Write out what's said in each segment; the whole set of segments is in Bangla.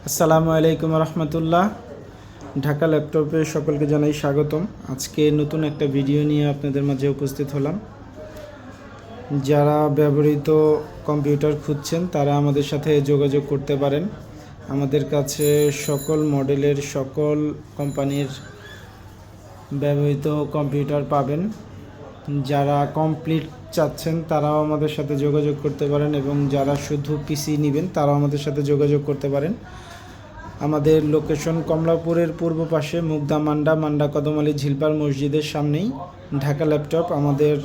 আসসালামু আলাইকুম রহমতুল্লাহ। ঢাকা ল্যাপটপে সকলকে জানাই স্বাগতম। আজকে নতুন একটা ভিডিও নিয়ে আপনাদের মাঝে উপস্থিত হলাম। যারা ব্যবহৃত কম্পিউটার খুঁজছেন তারা আমাদের সাথে যোগাযোগ করতে পারেন। আমাদের কাছে সকল মডেলের সকল কোম্পানির ব্যবহৃত কম্পিউটার পাবেন। যারা কমপ্লিট চাচ্ছেন তারাও আমাদের সাথে যোগাযোগ করতে পারেন এবং যারা শুধু পিসি নেবেন তারাও আমাদের সাথে যোগাযোগ করতে পারেন। আমাদের লোকেশন কমলাপুরের পূর্ব পাশে মুগদা মান্ডা কদমআলী ঝিলপার মসজিদের সামনেই ঢাকা ল্যাপটপ। আমাদের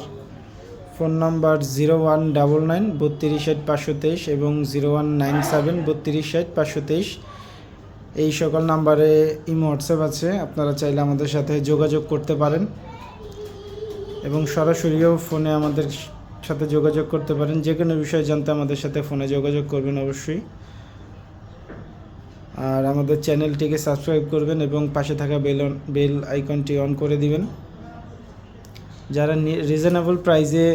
ফোন নাম্বার 0199 3260 523 এবং 0197 3260 523। এই সকল নাম্বারে ইমো হোয়াটসঅ্যাপ আছে, আপনারা চাইলে আমাদের সাথে যোগাযোগ করতে পারেন এবং সরাসরিও ফোনে আমাদের সাথে যোগাযোগ করতে পারেন। যে কোনো বিষয় জানতে আমাদের সাথে ফোনে যোগাযোগ করবেন অবশ্যই। আর আমাদের চ্যানেলটিকে সাবস্ক্রাইব করবেন এবং পাশে থাকা বেল আইকনটি অন করে দিবেন। যারা রিজনেবল প্রাইসে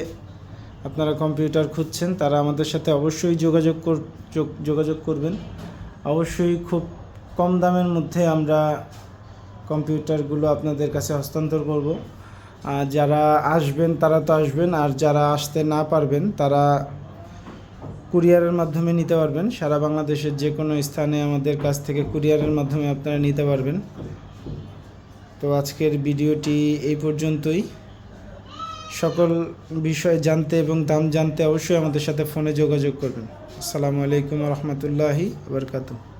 আপনারা কম্পিউটার খুঁজছেন তারা আমাদের সাথে অবশ্যই যোগাযোগ করবেন। অবশ্যই খুব কম দামের মধ্যে আমরা কম্পিউটারগুলো আপনাদের কাছে হস্তান্তর করব। যারা আসবেন তারা তো আসবেন, আর যারা আসতে না পারবেন তারা কুরিয়ারের মাধ্যমে নিতে পারবেন। সারা বাংলাদেশের যে কোনো স্থানে আমাদের কাছ থেকে কুরিয়ারের মাধ্যমে আপনারা নিতে পারবেন। তো আজকের ভিডিওটি এই পর্যন্তই। সকল বিষয় জানতে এবং দাম জানতে অবশ্যই আমাদের সাথে ফোনে যোগাযোগ করবেন। আসসালামু আলাইকুম রহমতুল্লাহি ওয়া বারাকাতুহু।